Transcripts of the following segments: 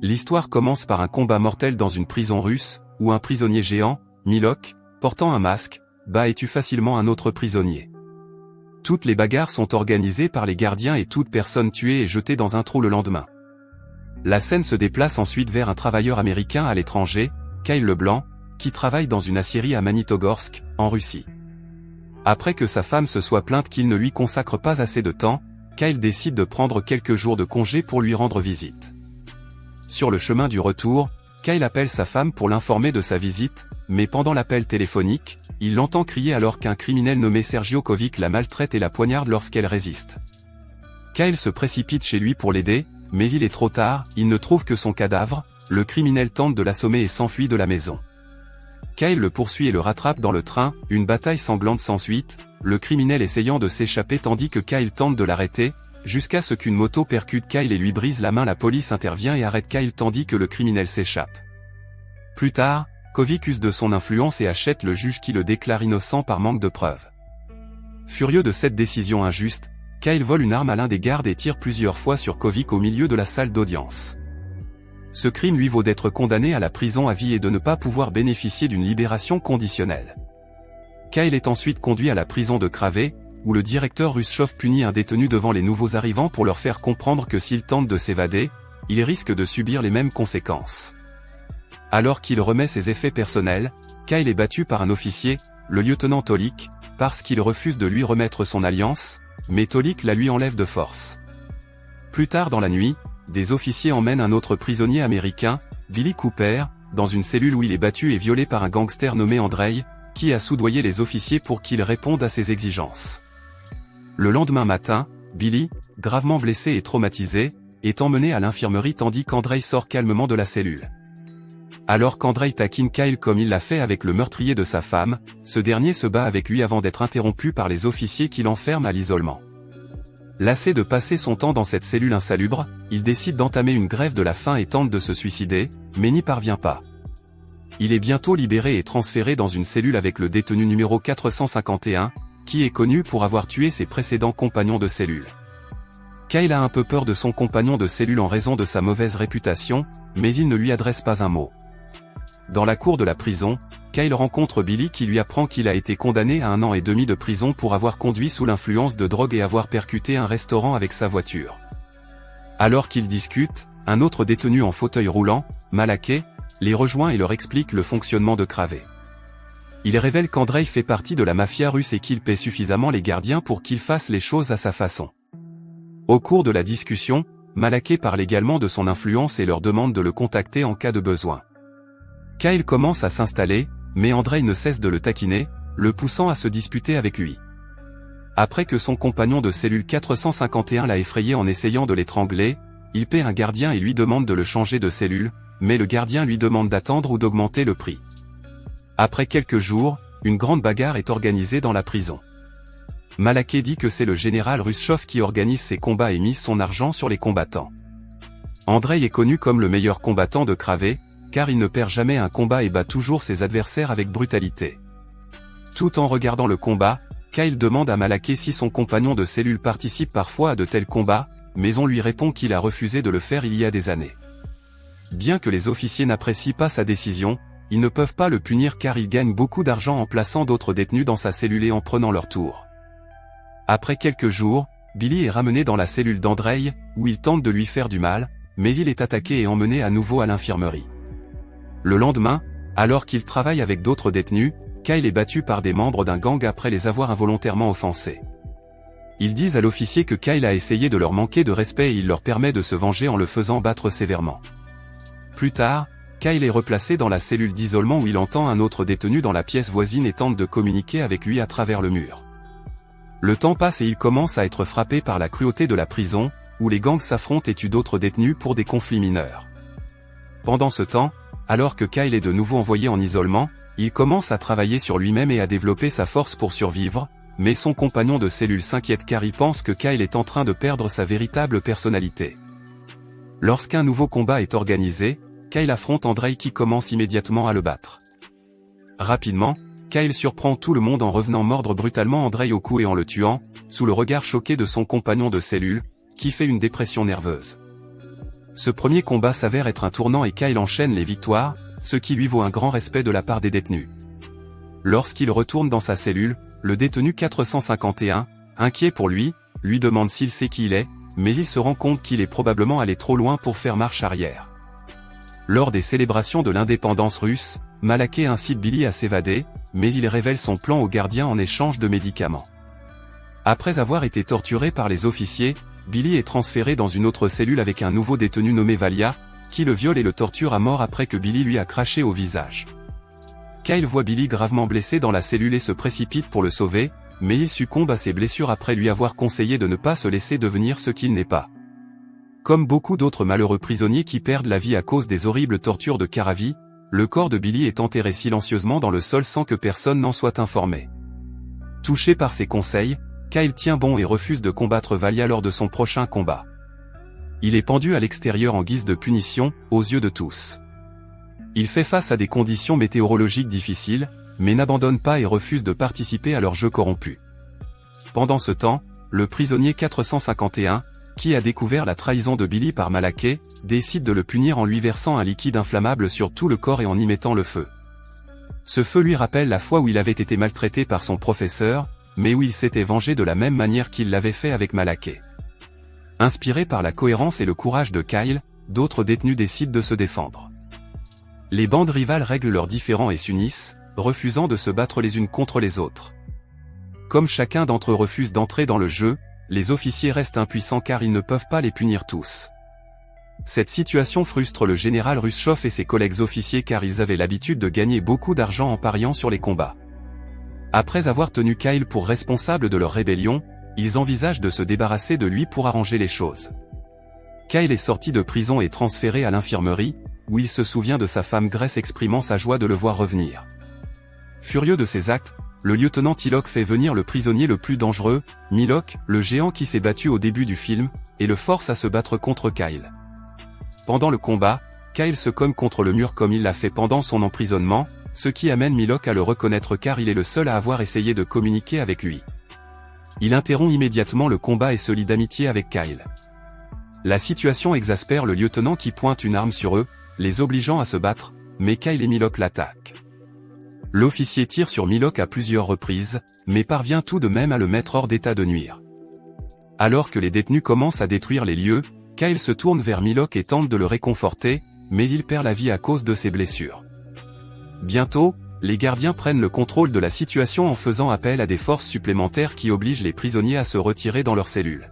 L'histoire commence par un combat mortel dans une prison russe, où un prisonnier géant, Milok, portant un masque, bat et tue facilement un autre prisonnier. Toutes les bagarres sont organisées par les gardiens et toute personne tuée est jetée dans un trou le lendemain. La scène se déplace ensuite vers un travailleur américain à l'étranger, Kyle Leblanc, qui travaille dans une aciérie à Magnitogorsk, en Russie. Après que sa femme se soit plainte qu'il ne lui consacre pas assez de temps, Kyle décide de prendre quelques jours de congé pour lui rendre visite. Sur le chemin du retour, Kyle appelle sa femme pour l'informer de sa visite, mais pendant l'appel téléphonique, il l'entend crier alors qu'un criminel nommé Sergio Kovic la maltraite et la poignarde lorsqu'elle résiste. Kyle se précipite chez lui pour l'aider, mais il est trop tard, il ne trouve que son cadavre, le criminel tente de l'assommer et s'enfuit de la maison. Kyle le poursuit et le rattrape dans le train, une bataille sanglante s'ensuit, le criminel essayant de s'échapper tandis que Kyle tente de l'arrêter, jusqu'à ce qu'une moto percute Kyle et lui brise la main. La police intervient et arrête Kyle tandis que le criminel s'échappe. Plus tard, Kovic use de son influence et achète le juge qui le déclare innocent par manque de preuves. Furieux de cette décision injuste, Kyle vole une arme à l'un des gardes et tire plusieurs fois sur Kovic au milieu de la salle d'audience. Ce crime lui vaut d'être condamné à la prison à vie et de ne pas pouvoir bénéficier d'une libération conditionnelle. Kyle est ensuite conduit à la prison de Kravets, où le directeur Ruschov punit un détenu devant les nouveaux arrivants pour leur faire comprendre que s'il tente de s'évader, il risque de subir les mêmes conséquences. Alors qu'il remet ses effets personnels, Kyle est battu par un officier, le lieutenant Tolik, parce qu'il refuse de lui remettre son alliance, mais Tolik la lui enlève de force. Plus tard dans la nuit, des officiers emmènent un autre prisonnier américain, Billy Cooper, dans une cellule où il est battu et violé par un gangster nommé Andrei, qui a soudoyé les officiers pour qu'ils répondent à ses exigences. Le lendemain matin, Billy, gravement blessé et traumatisé, est emmené à l'infirmerie tandis qu'Andrei sort calmement de la cellule. Alors qu'Andrei taquine Kyle comme il l'a fait avec le meurtrier de sa femme, ce dernier se bat avec lui avant d'être interrompu par les officiers qui l'enferment à l'isolement. Lassé de passer son temps dans cette cellule insalubre, il décide d'entamer une grève de la faim et tente de se suicider, mais n'y parvient pas. Il est bientôt libéré et transféré dans une cellule avec le détenu numéro 451, qui est connu pour avoir tué ses précédents compagnons de cellule. Kyle a un peu peur de son compagnon de cellule en raison de sa mauvaise réputation, mais il ne lui adresse pas un mot. Dans la cour de la prison, Kyle rencontre Billy qui lui apprend qu'il a été condamné à 1 an et demi de prison pour avoir conduit sous l'influence de drogue et avoir percuté un restaurant avec sa voiture. Alors qu'ils discutent, un autre détenu en fauteuil roulant, Malaké, les rejoint et leur explique le fonctionnement de Kravets. Il révèle qu'Andrei fait partie de la mafia russe et qu'il paie suffisamment les gardiens pour qu'ils fassent les choses à sa façon. Au cours de la discussion, Malaké parle également de son influence et leur demande de le contacter en cas de besoin. Kyle commence à s'installer, mais Andrei ne cesse de le taquiner, le poussant à se disputer avec lui. Après que son compagnon de cellule 451 l'a effrayé en essayant de l'étrangler, il paie un gardien et lui demande de le changer de cellule, mais le gardien lui demande d'attendre ou d'augmenter le prix. Après quelques jours, une grande bagarre est organisée dans la prison. Malaké dit que c'est le général Ruschov qui organise ces combats et mise son argent sur les combattants. Andrei est connu comme le meilleur combattant de Kravets, car il ne perd jamais un combat et bat toujours ses adversaires avec brutalité. Tout en regardant le combat, Kyle demande à Malaké si son compagnon de cellule participe parfois à de tels combats, mais on lui répond qu'il a refusé de le faire il y a des années. Bien que les officiers n'apprécient pas sa décision, ils ne peuvent pas le punir car il gagne beaucoup d'argent en plaçant d'autres détenus dans sa cellule et en prenant leur tour. Après quelques jours, Billy est ramené dans la cellule d'Andrei, où il tente de lui faire du mal, mais il est attaqué et emmené à nouveau à l'infirmerie. Le lendemain, alors qu'il travaille avec d'autres détenus, Kyle est battu par des membres d'un gang après les avoir involontairement offensés. Ils disent à l'officier que Kyle a essayé de leur manquer de respect et il leur permet de se venger en le faisant battre sévèrement. Plus tard, Kyle est replacé dans la cellule d'isolement où il entend un autre détenu dans la pièce voisine et tente de communiquer avec lui à travers le mur. Le temps passe et il commence à être frappé par la cruauté de la prison, où les gangs s'affrontent et tuent d'autres détenus pour des conflits mineurs. Pendant ce temps, alors que Kyle est de nouveau envoyé en isolement, il commence à travailler sur lui-même et à développer sa force pour survivre, mais son compagnon de cellule s'inquiète car il pense que Kyle est en train de perdre sa véritable personnalité. Lorsqu'un nouveau combat est organisé, Kyle affronte Andrei qui commence immédiatement à le battre. Rapidement, Kyle surprend tout le monde en revenant mordre brutalement Andrei au cou et en le tuant, sous le regard choqué de son compagnon de cellule, qui fait une dépression nerveuse. Ce premier combat s'avère être un tournant et Kyle enchaîne les victoires, ce qui lui vaut un grand respect de la part des détenus. Lorsqu'il retourne dans sa cellule, le détenu 451, inquiet pour lui demande s'il sait qui il est, mais il se rend compte qu'il est probablement allé trop loin pour faire marche arrière. Lors des célébrations de l'indépendance russe, Malaké incite Billy à s'évader, mais il révèle son plan au gardien en échange de médicaments. Après avoir été torturé par les officiers, Billy est transféré dans une autre cellule avec un nouveau détenu nommé Valia, qui le viole et le torture à mort après que Billy lui a craché au visage. Kyle voit Billy gravement blessé dans la cellule et se précipite pour le sauver, mais il succombe à ses blessures après lui avoir conseillé de ne pas se laisser devenir ce qu'il n'est pas. Comme beaucoup d'autres malheureux prisonniers qui perdent la vie à cause des horribles tortures de Karavi, le corps de Billy est enterré silencieusement dans le sol sans que personne n'en soit informé. Touché par ses conseils, Kyle tient bon et refuse de combattre Valia lors de son prochain combat. Il est pendu à l'extérieur en guise de punition, aux yeux de tous. Il fait face à des conditions météorologiques difficiles, mais n'abandonne pas et refuse de participer à leur jeu corrompu. Pendant ce temps, le prisonnier 451, qui a découvert la trahison de Billy par Malaké, décide de le punir en lui versant un liquide inflammable sur tout le corps et en y mettant le feu. Ce feu lui rappelle la fois où il avait été maltraité par son professeur, mais où il s'était vengé de la même manière qu'il l'avait fait avec Malaké. Inspiré par la cohérence et le courage de Kyle, d'autres détenus décident de se défendre. Les bandes rivales règlent leurs différends et s'unissent, refusant de se battre les unes contre les autres. Comme chacun d'entre eux refuse d'entrer dans le jeu, les officiers restent impuissants car ils ne peuvent pas les punir tous. Cette situation frustre le général Ruschov et ses collègues officiers car ils avaient l'habitude de gagner beaucoup d'argent en pariant sur les combats. Après avoir tenu Kyle pour responsable de leur rébellion, ils envisagent de se débarrasser de lui pour arranger les choses. Kyle est sorti de prison et transféré à l'infirmerie, où il se souvient de sa femme Grace exprimant sa joie de le voir revenir. Furieux de ses actes, le lieutenant Tilok fait venir le prisonnier le plus dangereux, Milok, le géant qui s'est battu au début du film, et le force à se battre contre Kyle. Pendant le combat, Kyle se cogne contre le mur comme il l'a fait pendant son emprisonnement, ce qui amène Milok à le reconnaître car il est le seul à avoir essayé de communiquer avec lui. Il interrompt immédiatement le combat et se lie d'amitié avec Kyle. La situation exaspère le lieutenant qui pointe une arme sur eux, les obligeant à se battre, mais Kyle et Milok l'attaquent. L'officier tire sur Milok à plusieurs reprises, mais parvient tout de même à le mettre hors d'état de nuire. Alors que les détenus commencent à détruire les lieux, Kyle se tourne vers Milok et tente de le réconforter, mais il perd la vie à cause de ses blessures. Bientôt, les gardiens prennent le contrôle de la situation en faisant appel à des forces supplémentaires qui obligent les prisonniers à se retirer dans leurs cellules.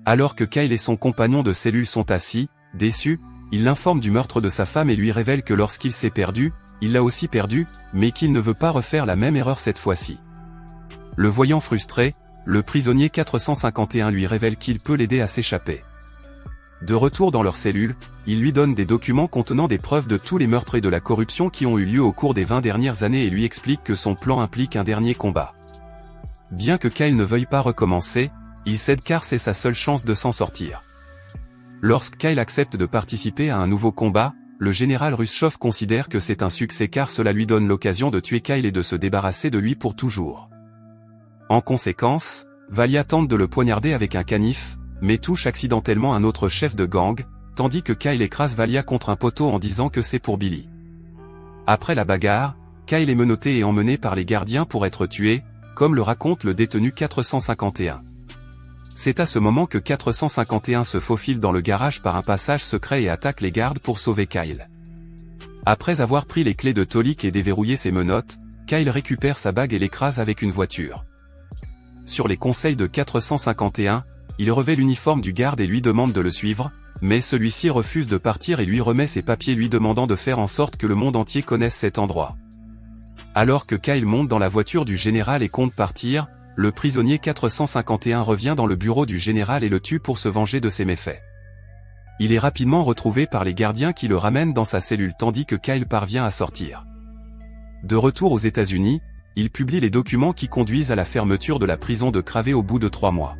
Alors que Kyle et son compagnon de cellule sont assis, déçus, il l'informe du meurtre de sa femme et lui révèle que lorsqu'il s'est perdu, il l'a aussi perdu, mais qu'il ne veut pas refaire la même erreur cette fois-ci. Le voyant frustré, le prisonnier 451 lui révèle qu'il peut l'aider à s'échapper. De retour dans leur cellule, il lui donne des documents contenant des preuves de tous les meurtres et de la corruption qui ont eu lieu au cours des 20 dernières années et lui explique que son plan implique un dernier combat. Bien que Kyle ne veuille pas recommencer, il cède car c'est sa seule chance de s'en sortir. Lorsque Kyle accepte de participer à un nouveau combat, le général Ruschov considère que c'est un succès car cela lui donne l'occasion de tuer Kyle et de se débarrasser de lui pour toujours. En conséquence, Valia tente de le poignarder avec un canif, mais touche accidentellement un autre chef de gang, tandis que Kyle écrase Valia contre un poteau en disant que c'est pour Billy. Après la bagarre, Kyle est menotté et emmené par les gardiens pour être tué, comme le raconte le détenu 451. C'est à ce moment que 451 se faufile dans le garage par un passage secret et attaque les gardes pour sauver Kyle. Après avoir pris les clés de Tolik et déverrouillé ses menottes, Kyle récupère sa bague et l'écrase avec une voiture. Sur les conseils de 451, il revêt l'uniforme du garde et lui demande de le suivre, mais celui-ci refuse de partir et lui remet ses papiers lui demandant de faire en sorte que le monde entier connaisse cet endroit. Alors que Kyle monte dans la voiture du général et compte partir, le prisonnier 451 revient dans le bureau du général et le tue pour se venger de ses méfaits. Il est rapidement retrouvé par les gardiens qui le ramènent dans sa cellule tandis que Kyle parvient à sortir. De retour aux États-Unis, il publie les documents qui conduisent à la fermeture de la prison de Cravé au bout de 3 mois.